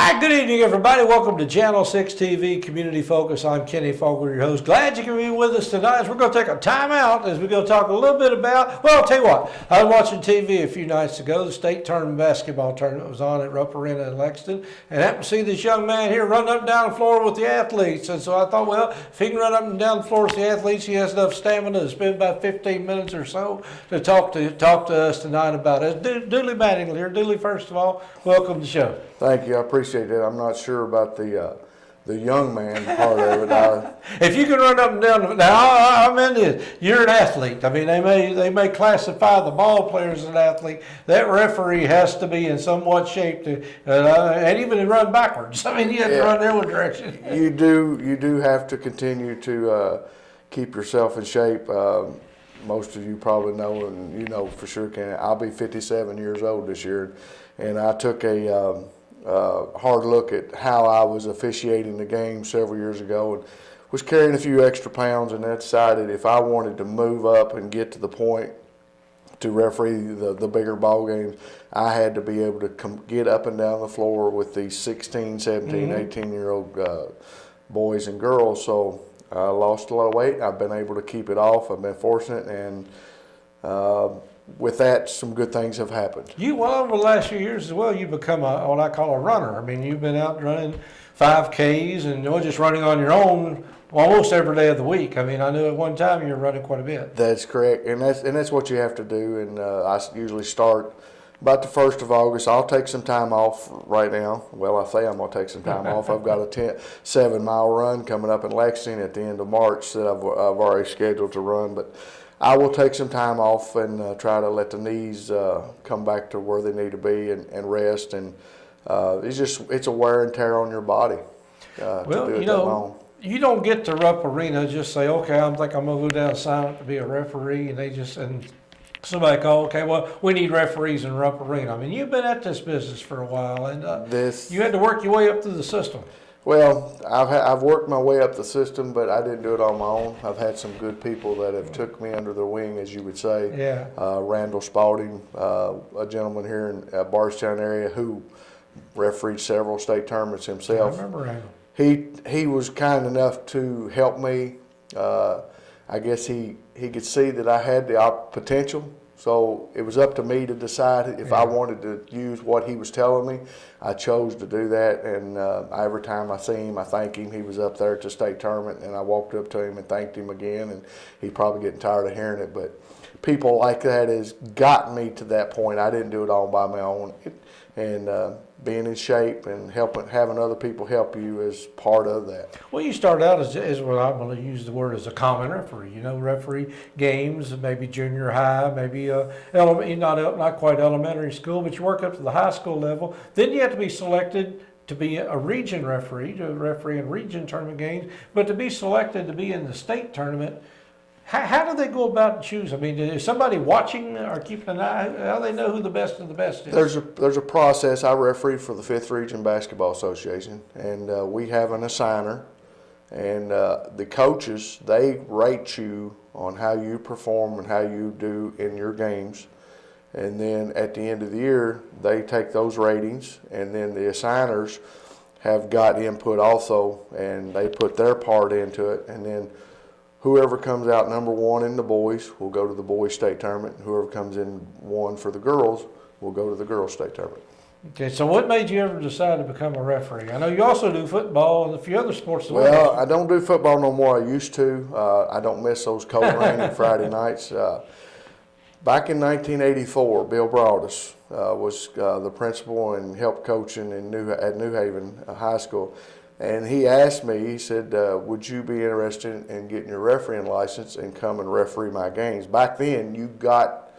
All right, good evening, everybody. Welcome to Channel 6 TV Community Focus. I'm Kenny Fogler, your host. Glad you can be with us tonight. We're going to take a time out as we're going to talk a little bit about, well, I'll tell you what. I was watching TV a few nights ago. The state tournament basketball tournament was on at Rupp Arena in Lexington, and happened to see this young man here run up and down the floor with the athletes. And so I thought, well, if he can run up and down the floor with the athletes, he has enough stamina to spend about 15 minutes or so to talk to us tonight about it. Dooley Mattingly here. Dooley, first of all, welcome to the show. Thank you. I appreciate that. I'm not sure about the young man part of it. If you can run up and down, now I'm in this. You're an athlete. I mean, they may classify the ball player as an athlete. That referee has to be in somewhat shape to, and even to run backwards. I mean, you have to run in one direction. You do have to continue to keep yourself in shape. Most of you probably know, and you know for sure, Ken. I'll be 57 years old this year, and I took a hard look at how I was officiating the game several years ago, and was carrying a few extra pounds, and I decided if I wanted to move up and get to the point to referee the bigger ball games, I had to be able to get up and down the floor with these 16, 17, 18-year-old boys and girls. So I lost a lot of weight. I've been able to keep it off. I've been fortunate, and with that, some good things have happened. Well, over the last few years as well, you've become what I call a runner. I mean, you've been out running 5Ks and just running on your own almost every day of the week. I mean, I knew at one time you were running quite a bit. That's correct, and that's what you have to do. And I usually start about the 1st of August. I'll take some time off right now. Well, I say I'm going to take some time off. I've got a 7-mile run coming up in Lexington at the end of March that I've already scheduled to run, but I will take some time off and try to let the knees come back to where they need to be and rest. And it's a wear and tear on your body to do it that long. You don't get to Rupp Arena just say, okay, I'm going to go down silent to be a referee, and somebody call, okay, well, we need referees in Rupp Arena. I mean, you've been at this business for a while, and you had to work your way up through the system. Well, I've worked my way up the system, but I didn't do it on my own. I've had some good people that have took me under their wing, as you would say. Yeah. Randall Spalding, a gentleman here in Bardstown area who refereed several state tournaments himself. I remember Randall. He was kind enough to help me. I guess he could see that I had the potential. So it was up to me to decide if I wanted to use what he was telling me. I chose to do that, and every time I see him, I thank him. He was up there at the state tournament, and I walked up to him and thanked him again, and he's probably getting tired of hearing it. But people like that has gotten me to that point. I didn't do it all by my own. And being in shape and having other people help you is part of that. Well, you started out as what I'm going to use the word as a common referee. Referee games, maybe junior high, maybe not quite elementary school, but you work up to the high school level. Then you have to be selected to be a region referee, to referee in region tournament games, but to be selected to be in the state tournament. How do they go about choosing? I mean, is somebody watching or keeping an eye? How do they know who the best of the best is? There's a process. I referee for the 5th Region Basketball Association, and we have an assigner. And the coaches, they rate you on how you perform and how you do in your games. And then at the end of the year, they take those ratings, and then the assigners have got input also, and they put their part into it. And then whoever comes out number 1 in the boys will go to the boys state tournament. Whoever comes in 1 for the girls will go to the girls state tournament. Okay, so what made you ever decide to become a referee? I know you also do football and a few other sports. Well, I don't do football no more. I used to. I don't miss those cold, rainy Friday nights. Back in 1984, Bill Broadus was the principal and helped coaching at New Haven High School. And he asked me, he said, would you be interested in getting your refereeing license and come and referee my games? Back then, you got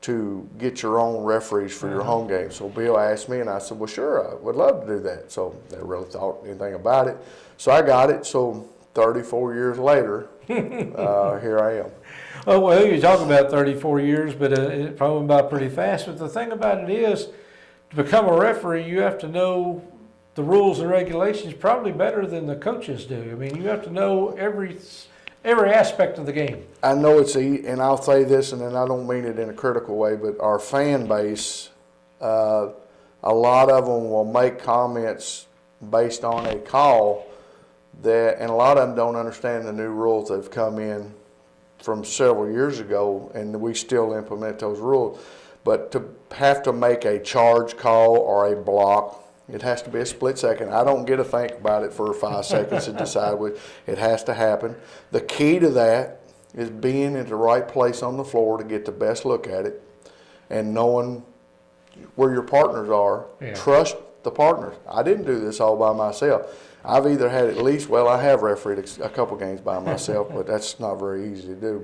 to get your own referees for your home games. So Bill asked me, and I said, well, sure, I would love to do that. So they really thought anything about it. So I got it. So 34 years later, here I am. Oh, well, you're talking about 34 years, but it probably went by pretty fast. But the thing about it is, to become a referee, you have to know the rules and regulations probably better than the coaches do. I mean, you have to know every aspect of the game. I know and I'll say this, and then I don't mean it in a critical way, but our fan base a lot of them will make comments based on a call and a lot of them don't understand the new rules that have come in from several years ago, and we still implement those rules. But to have to make a charge call or a block, it has to be a split second. I don't get to think about it for 5 seconds to decide what. It has to happen. The key to that is being in the right place on the floor to get the best look at it, and knowing where your partners are. Yeah. Trust the partners. I didn't do this all by myself. I've either had at least, well, I have refereed a couple games by myself, but that's not very easy to do.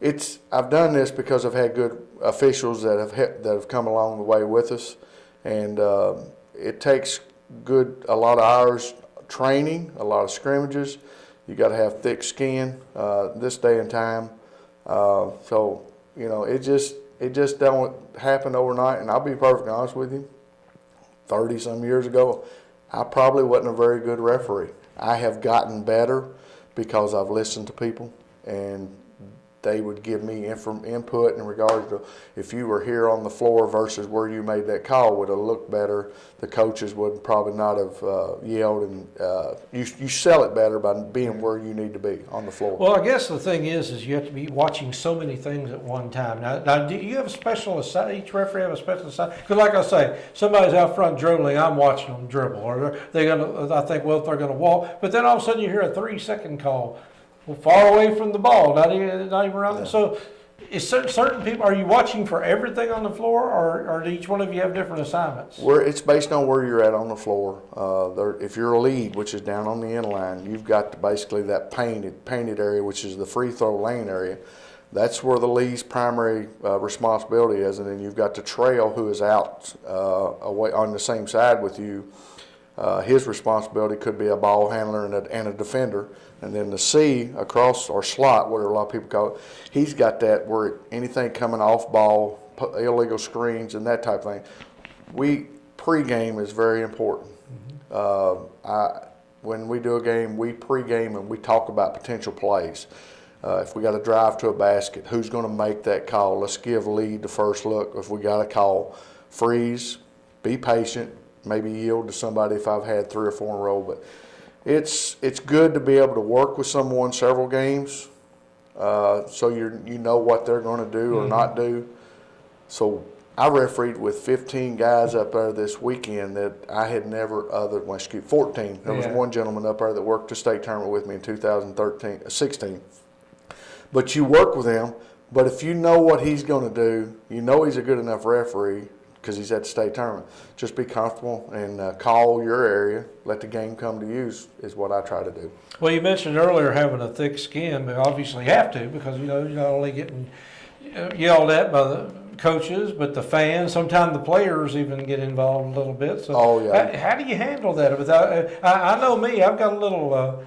But I've done this because I've had good officials that have come along the way with us, and it takes a lot of hours training, a lot of scrimmages. You got to have thick skin this day and time. So you know, it just don't happen overnight. And I'll be perfectly honest with you, 30-some years ago, I probably wasn't a very good referee. I have gotten better because I've listened to people, and they would give me input in regards to if you were here on the floor versus where you made that call would have looked better. The coaches would probably not have yelled, and you sell it better by being where you need to be on the floor. Well, I guess the thing is you have to be watching so many things at one time. Now do you have a special assignment? Each referee have a special assignment? Because like I say, somebody's out front dribbling, I'm watching them dribble, or they're gonna. I think, well, if they're gonna walk, but then all of a sudden you hear a 3-second call. Well, far away from the ball, not even around. Yeah. So, is certain people? Are you watching for everything on the floor, or do each one of you have different assignments? It's based on where you're at on the floor. If you're a lead, which is down on the end line, you've got basically that painted area, which is the free throw lane area. That's where the lead's primary responsibility is, and then you've got the trail who is out away on the same side with you. His responsibility could be a ball handler and a defender. And then the C across, or slot, whatever a lot of people call it, he's got that where anything coming off ball, illegal screens, and that type of thing. Pregame is very important. Mm-hmm. When we do a game, we pregame and we talk about potential plays. If we got to drive to a basket, who's going to make that call? Let's give lead the first look. If we got a call, freeze, be patient, maybe yield to somebody if I've had 3 or 4 in a row. But it's good to be able to work with someone several games, so you know what they're going to do or not do. So I refereed with 15 guys up there this weekend that I had never 14. There was one gentleman up there that worked the state tournament with me in 16. But you work with him, but if you know what he's going to do, you know he's a good enough referee, because he's at the state tournament. Just be comfortable and call your area. Let the game come to you is what I try to do. Well, you mentioned earlier having a thick skin, but obviously you have to, because you're not only getting yelled at by the coaches, but the fans. Sometimes the players even get involved a little bit. So how do you handle that? I know me, I've got a little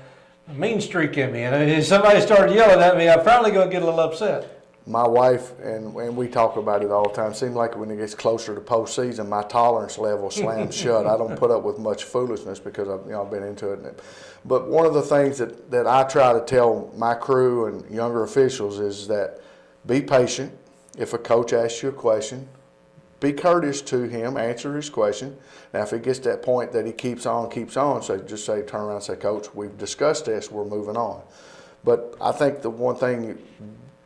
mean streak in me, and if somebody started yelling at me, I'm probably going to get a little upset. My wife, and we talk about it all the time, seems like when it gets closer to postseason, my tolerance level slams shut. I don't put up with much foolishness because I've been into it. But one of the things that I try to tell my crew and younger officials is that be patient. If a coach asks you a question, be courteous to him, answer his question. Now, if it gets to that point that he keeps on, so just turn around and say, Coach, we've discussed this, we're moving on. But I think the one thing,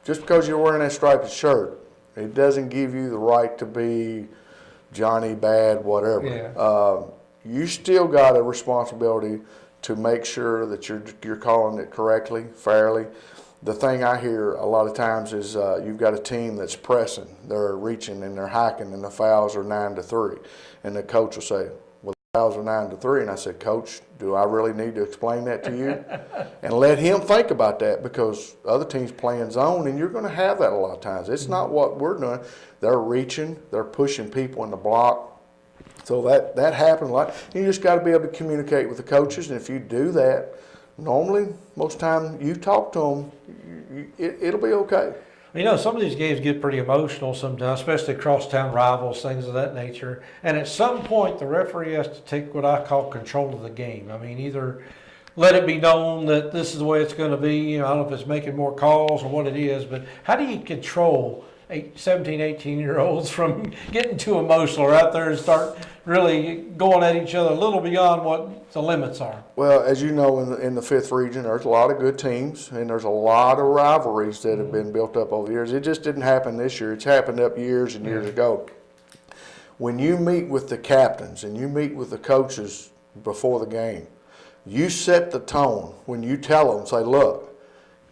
just because you're wearing that striped shirt, it doesn't give you the right to be Johnny Bad, whatever. Yeah. You still got a responsibility to make sure that you're calling it correctly, fairly. The thing I hear a lot of times is you've got a team that's pressing, they're reaching and they're hiking, and the fouls are 9-3, and the coach will say, "Well, the fouls are 9-3," and I said, "Coach, do I really need to explain that to you?" And let him think about that, because other teams playing zone, and you're going to have that a lot of times. It's not what we're doing. They're reaching, they're pushing people in the block. So that happens a lot. You just got to be able to communicate with the coaches, and if you do that, normally, most time you talk to them, it'll be okay. You know, some of these games get pretty emotional sometimes, especially crosstown rivals, things of that nature. And at some point, the referee has to take what I call control of the game. I mean, either let it be known that this is the way it's going to be. You know, I don't know if it's making more calls or what it is, but how do you control 17, 18-year-olds from getting too emotional or out there and start really going at each other a little beyond what the limits are? Well, as you know, in the 5th region, there's a lot of good teams, and there's a lot of rivalries that have been built up over the years. It just didn't happen this year. It's happened up years and years ago. When you meet with the captains and you meet with the coaches before the game, you set the tone when you tell them, say, look,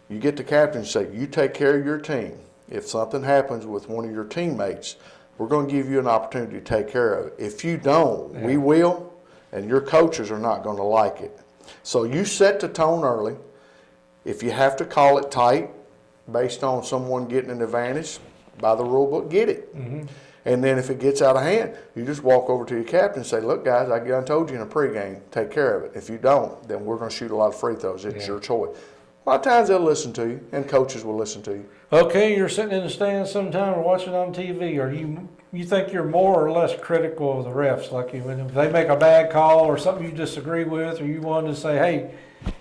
you get the captain and say, you take care of your team. If something happens with one of your teammates, we're going to give you an opportunity to take care of it. If you don't, we will, and your coaches are not going to like it. So you set the tone early. If you have to call it tight based on someone getting an advantage, by the rule book, get it. And then if it gets out of hand, you just walk over to your captain and say, look, guys, I told you in a pregame, take care of it. If you don't, then we're going to shoot a lot of free throws. It's your choice. A lot of times they'll listen to you, and coaches will listen to you. Okay, you're sitting in the stands sometime or watching on TV. Are you think you're more or less critical of the refs? Like if they make a bad call or something you disagree with, or you want to say, hey,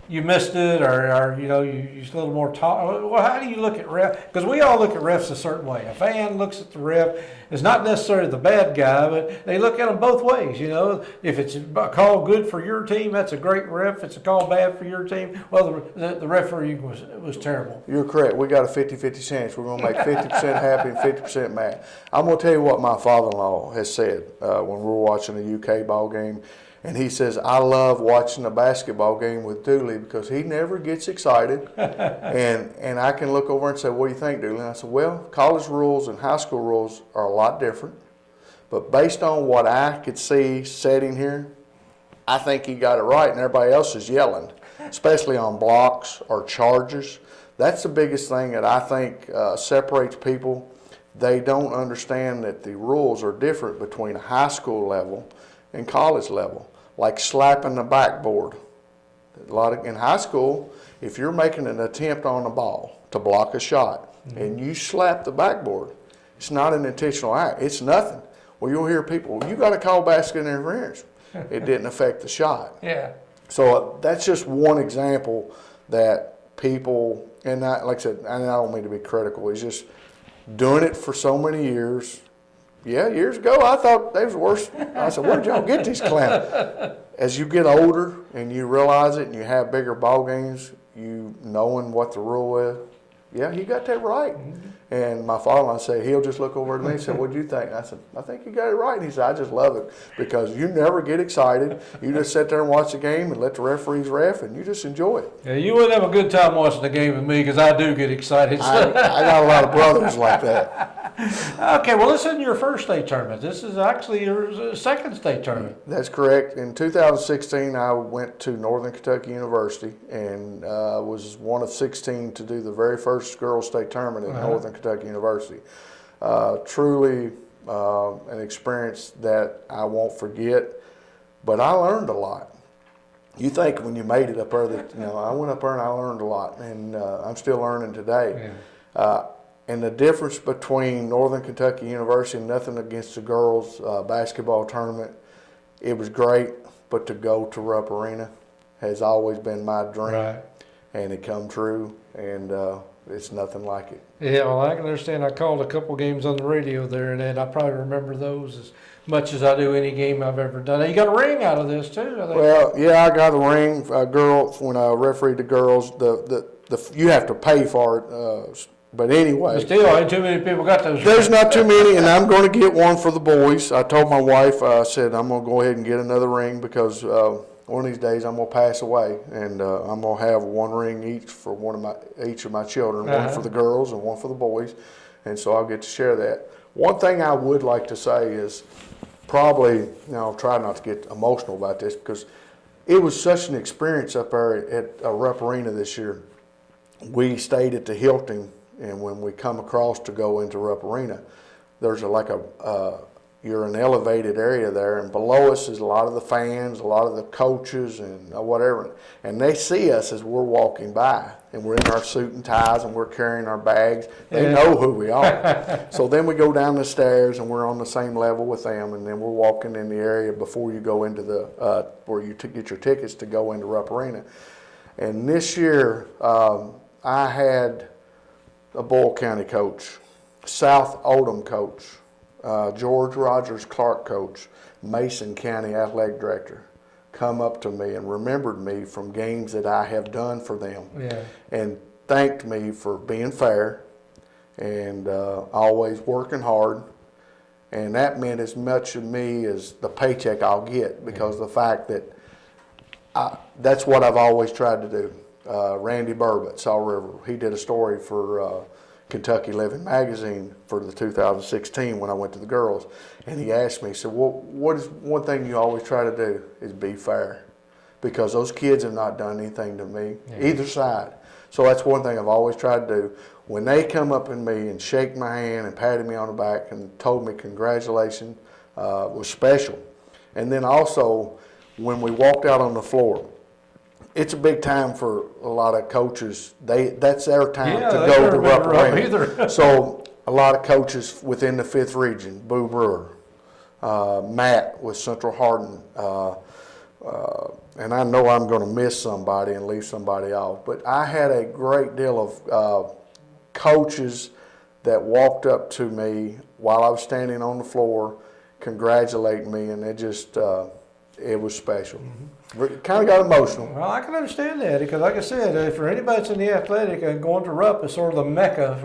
you missed it, or you just a little more talk. Well, how do you look at refs? Because we all look at refs a certain way. A fan looks at the ref as not necessarily the bad guy, but they look at them both ways. If it's a call good for your team, that's a great ref. If it's a call bad for your team, well, the referee was terrible. You're correct. We got a 50-50 chance. We're going to make 50% happy and 50% mad. I'm going to tell you what my father-in-law has said when we were watching a UK ball game. And he says, I love watching a basketball game with Dooley because he never gets excited. and I can look over and say, what do you think, Dooley? And I said, well, college rules and high school rules are a lot different. But based on what I could see sitting here, I think he got it right, and everybody else is yelling, especially on blocks or charges. That's the biggest thing that I think separates people. They don't understand that the rules are different between a high school level and college level, like slapping the backboard. In high school, if you're making an attempt on the ball to block a shot and you slap the backboard, it's not an intentional act. It's nothing. Well, you'll hear people, you got to call basket interference. It didn't affect the shot. Yeah. So that's just one example that people, and like I said, and I don't mean to be critical, it's just doing it for so many years. Yeah, years ago, I thought they was worse. I said, where'd y'all get these clowns? As you get older and you realize it and you have bigger ball games, you knowing what the rule is, yeah, you got that right. And my father-in-law said, he'll just look over at me and say, what do you think? And I said, I think you got it right. And he said, I just love it because you never get excited. You just sit there and watch the game and let the referees ref, and you just enjoy it. Yeah, you wouldn't have a good time watching the game with me because I do get excited. I got a lot of brothers like that. Okay, well, this isn't your first state tournament. This is actually your second state tournament. That's correct. In 2016, I went to Northern Kentucky University and was one of 16 to do the very first girls' state tournament at Northern Kentucky University. Truly an experience that I won't forget, but I learned a lot. You think when you made it up there that, I went up there and I learned a lot, and I'm still learning today. Yeah. And the difference between Northern Kentucky University, nothing against the girls' basketball tournament, it was great, but to go to Rupp Arena has always been my dream, right. And it come true, and it's nothing like it. Yeah, well, I can understand. I called a couple games on the radio there, and I probably remember those as much as I do any game I've ever done. Now, you got a ring out of this, too, I think. Well, yeah, I got a ring. When I refereed the girls, you have to pay for it. But anyway. But still, ain't too many people got those. There's not too many, and I'm going to get one for the boys. I told my wife, I said, I'm going to go ahead and get another ring because one of these days I'm going to pass away, and I'm going to have one ring each for each of my children, one for the girls and one for the boys, and so I'll get to share that. One thing I would like to say is probably, I'll try not to get emotional about this because it was such an experience up there at Rupp Arena this year. We stayed at the Hilton. And when we come across to go into Rupp Arena, there's you're an elevated area there, and below us is a lot of the fans, a lot of the coaches, and whatever. And they see us as we're walking by, and we're in our suit and ties, and we're carrying our bags. They know who we are. So then we go down the stairs, and we're on the same level with them, and then we're walking in the area before you go into the where you get your tickets to go into Rupp Arena. And this year, I had a Boyle County coach South Oldham coach, George Rogers Clark coach, Mason County athletic director, come up to me and remembered me from games that I have done for them, and thanked me for being fair and always working hard. And that meant as much to me as the paycheck I'll get, because of the fact that that's what I've always tried to do. Randy Burbett, Saw River, he did a story for Kentucky Living magazine for the 2016 when I went to the girls, and he asked me, he said, well, what is one thing you always try to do is be fair, because those kids have not done anything to me, either side. So that's one thing I've always tried to do. When they come up in me and shake my hand and patted me on the back and told me congratulations, was special. And then also, when we walked out on the floor, it's a big time for a lot of coaches. That's their time to go to Rupp Arena. So a lot of coaches within the 5th region, Boo Brewer, Matt with Central Hardin, and I know I'm going to miss somebody and leave somebody off, but I had a great deal of coaches that walked up to me while I was standing on the floor, congratulating me, and it just it was special. Kind of got emotional. Well, I can understand that, because like I said, for anybody that's in the athletic, going to Rupp is sort of the mecca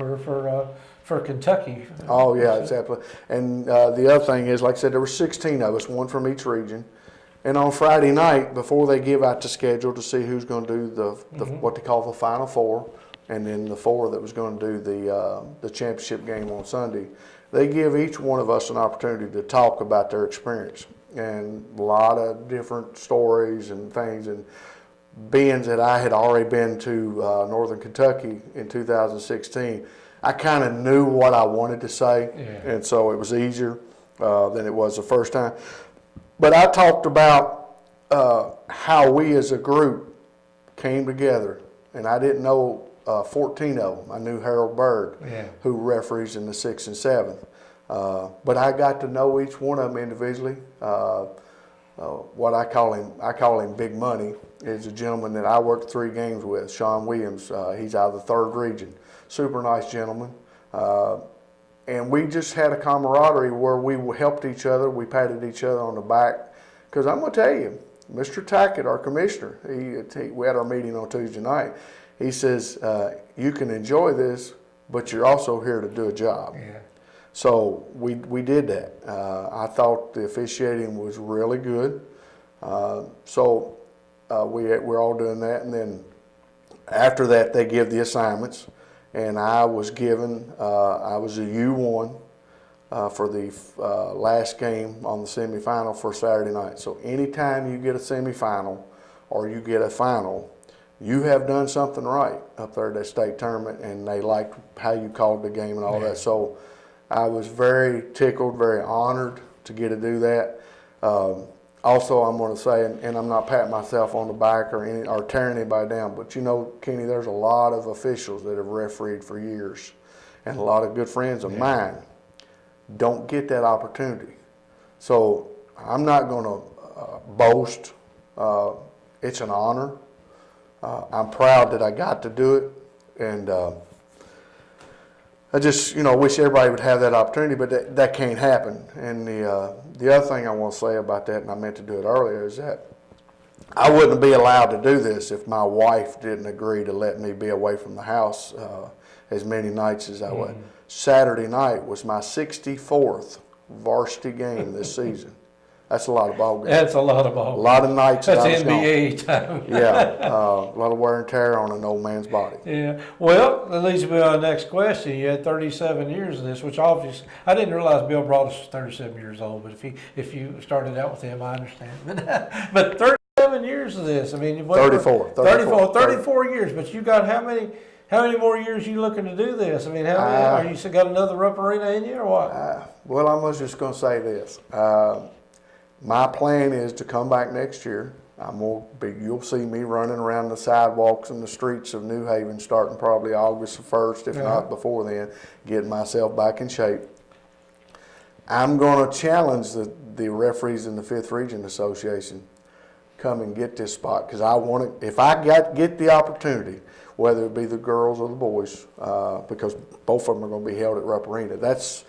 for Kentucky. Oh yeah, exactly. And the other thing is, like I said, there were 16 of us, one from each region. And on Friday night, before they give out the schedule to see who's going to do the what they call the Final Four, and then the 4 that was going to do the championship game on Sunday, they give each one of us an opportunity to talk about their experience, and a lot of different stories and things. And being that I had already been to Northern Kentucky in 2016, I kind of knew what I wanted to say, and so it was easier than it was the first time. But I talked about how we as a group came together, and I didn't know 14 of them. I knew Harold Berg, who referees in the 6th and 7th. But I got to know each one of them individually. What I call him Big Money, is a gentleman that I worked 3 games with, Sean Williams. He's out of the 3rd region. Super nice gentleman. And we just had a camaraderie where we helped each other. We patted each other on the back. Because I'm going to tell you, Mr. Tackett, our commissioner, we had our meeting on Tuesday night. He says, you can enjoy this, but you're also here to do a job. So we did that. I thought the officiating was really good. So we're all doing that. And then after that, they give the assignments. And I was given, I was a U1 for the last game on the semifinal for Saturday night. So anytime you get a semifinal or you get a final, you have done something right up there at that state tournament, and they liked how you called the game and all that. So I was very tickled, very honored to get to do that. Also, I'm going to say, and I'm not patting myself on the back or tearing anybody down, but you know, Kenny, there's a lot of officials that have refereed for years, and a lot of good friends of mine don't get that opportunity. So I'm not going to boast. It's an honor. I'm proud that I got to do it, and I just, wish everybody would have that opportunity, but that can't happen. And the other thing I want to say about that, and I meant to do it earlier, is that I wouldn't be allowed to do this if my wife didn't agree to let me be away from the house as many nights as I would. Saturday night was my 64th varsity game this season. That's a lot of ball games. That's a lot of ball games. A lot of nights. That's NBA time. Yeah, a lot of wear and tear on an old man's body. Yeah. Well, that leads me to our next question. You had 37 years of this, which obviously I didn't realize Bill Broadus was 37 years old. But if you started out with him, I understand. But 37 years of this. I mean, 34 years. But you got how many? How many more years are you looking to do this? I mean, how many, are you got another Rupp Arena in you or what? Well, I was just going to say this. My plan is to come back next year. You'll see me running around the sidewalks and the streets of New Haven starting probably August the 1st, if not before then, getting myself back in shape. I'm going to challenge the referees in the 5th Region Association, come and get this spot because I want to. If I get the opportunity, whether it be the girls or the boys, because both of them are going to be held at Rupp Arena. That's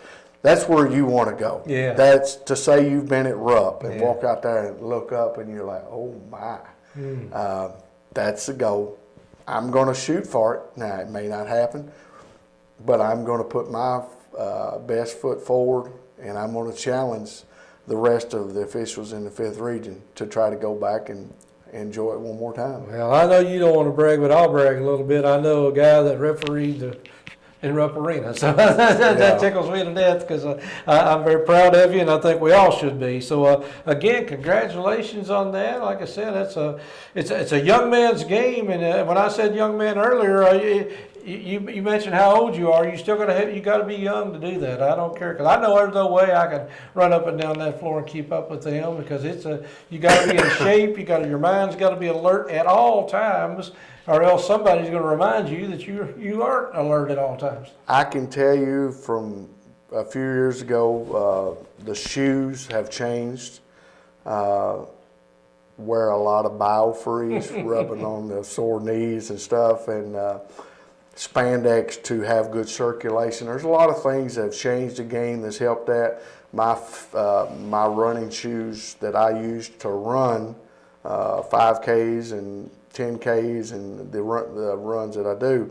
where you want to go. Yeah. That's to say you've been at Rupp and Yeah. walk out there and look up and you're like, oh my, that's the goal. I'm going to shoot for it. Now it may not happen, but I'm going to put my best foot forward, and I'm going to challenge the rest of the officials in the 5th Region to try to go back and enjoy it one more time. Well, I know you don't want to brag, but I'll brag a little bit. I know a guy that refereed in Rupp Arena, so that tickles me to death because I'm very proud of you, and I think we all should be. So again, congratulations on that. Like I said, it's a young man's game, and when I said young man earlier, you mentioned how old you are. You still you got to be young to do that. I don't care because I know there's no way I can run up and down that floor and keep up with them because you got to be in shape. Your mind's got to be alert at all times, or else somebody's going to remind you that you aren't alert at all times. I can tell you from a few years ago, the shoes have changed. Wear a lot of biofreeze, rubbing on the sore knees and stuff, and spandex to have good circulation. There's a lot of things that have changed the game that's helped that. My running shoes that I use to run 5Ks and 10Ks and the runs that I do,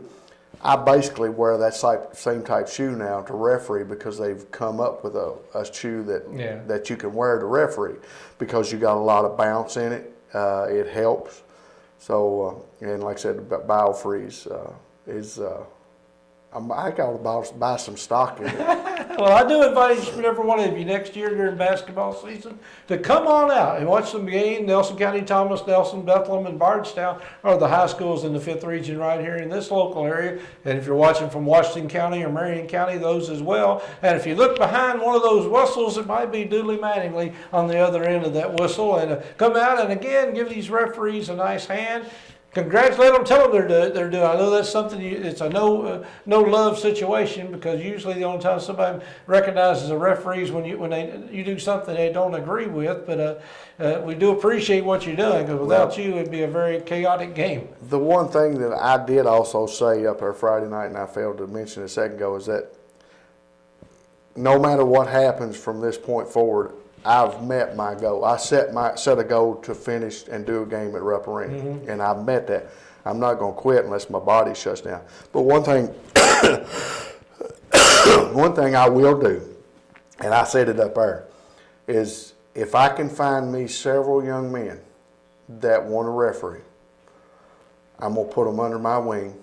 I basically wear that same type shoe now to referee because they've come up with a shoe that you can wear to referee because you got a lot of bounce in it. It helps. So, and like I said, biofreeze is I got to buy some stock in it. Well, I do invite each and every one of you next year during basketball season to come on out and watch some games. Nelson County, Thomas Nelson, Bethlehem, and Bardstown are the high schools in the 5th Region right here in this local area. And if you're watching from Washington County or Marion County, those as well. And if you look behind one of those whistles, it might be Dooley Mattingly on the other end of that whistle. And come out and again give these referees a nice hand. Congratulate them, tell them they're doing. I know that's something, it's a no love situation because usually the only time somebody recognizes a referee is when you do something they don't agree with, but we do appreciate what you're doing because without you it'd be a very chaotic game. The one thing that I did also say up there Friday night, and I failed to mention a second ago, is that no matter what happens from this point forward, I've met my goal. I set a goal to finish and do a game at Rupp Arena, and I've met that. I'm not going to quit unless my body shuts down. But one thing, one thing I will do, and I said it up there, is if I can find me several young men that want to referee, I'm going to put them under my wing,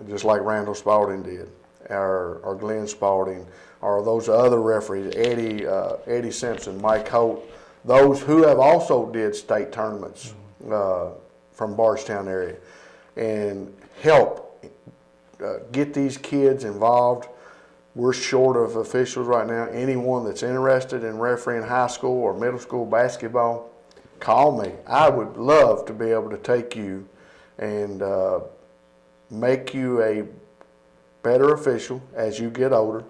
just like Randall Spalding did, or Glenn Spalding, or those other referees, Eddie Simpson, Mike Holt, those who have also did state tournaments from Bardstown area, and help get these kids involved. We're short of officials right now. Anyone that's interested in refereeing high school or middle school basketball, call me. I would love to be able to take you and make you a better official as you get older.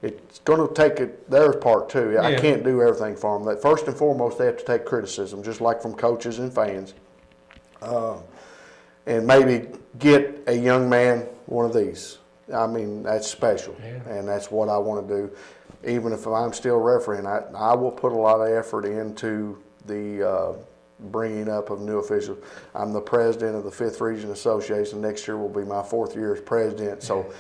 It's going to take their part too. I can't do everything for them. First and foremost, they have to take criticism, just like from coaches and fans. And maybe get a young man one of these. I mean, that's special, and that's what I want to do. Even if I'm still refereeing, I will put a lot of effort into the bringing up of new officials. I'm the president of the 5th Region Association. Next year will be my 4th year as president. So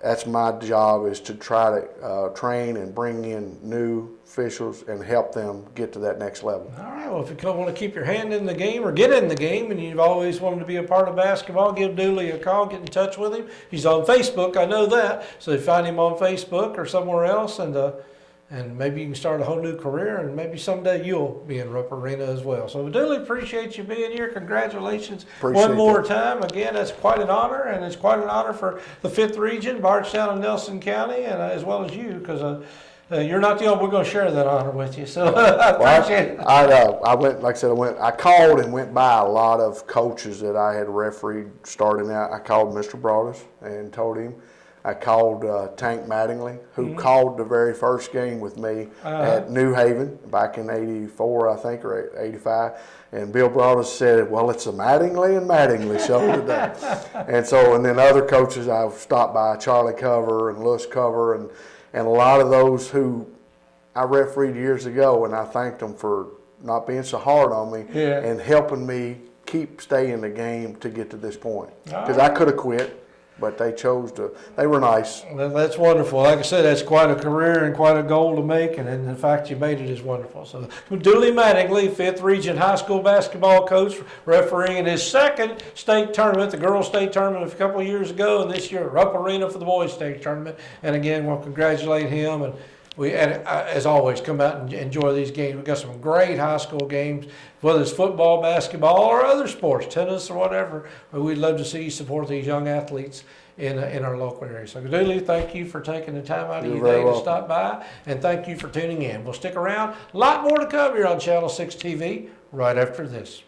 that's my job, is to try to train and bring in new officials and help them get to that next level. All right, well, if you want to keep your hand in the game or get in the game and you've always wanted to be a part of basketball, give Dooley a call, get in touch with him. He's on Facebook, I know that. So you find him on Facebook or somewhere else, and maybe you can start a whole new career, and maybe someday you'll be in Rupp Arena as well. So Dooley, appreciate you being here. Congratulations one more time. Again, that's quite an honor, and it's quite an honor for the 5th Region, Bardstown and Nelson County, and as well as you, because you're not the only. We're going to share that honor with you. So I appreciate it. I went, like I said, I called and went by a lot of coaches that I had refereed starting out. I called Mr. Broadus and told him I called Tank Mattingly, who called the very first game with me at New Haven back in '84, I think, or '85. And Bill Broadus said, well, it's a Mattingly and Mattingly show today. And then other coaches I've stopped by, Charlie Cover and Lewis Cover, and a lot of those who I refereed years ago, and I thanked them for not being so hard on me and helping me keep staying in the game to get to this point. Because I could have quit, but they chose to. They were nice. That's wonderful. Like I said, that's quite a career and quite a goal to make, and the fact you made it is wonderful. So, Dooley Mattingly, 5th Region High School basketball coach, refereeing in his second state tournament, the girls' state tournament a couple of years ago, and this year Rupp Arena for the boys' state tournament. And again, we'll congratulate him. And we, as always, come out and enjoy these games. We've got some great high school games, whether it's football, basketball, or other sports, tennis or whatever. We'd love to see you support these young athletes in our local area. So, Dooley, thank you for taking the time out of your day to stop by, and thank you for tuning in. We'll stick around. A lot more to come here on Channel 6 TV right after this.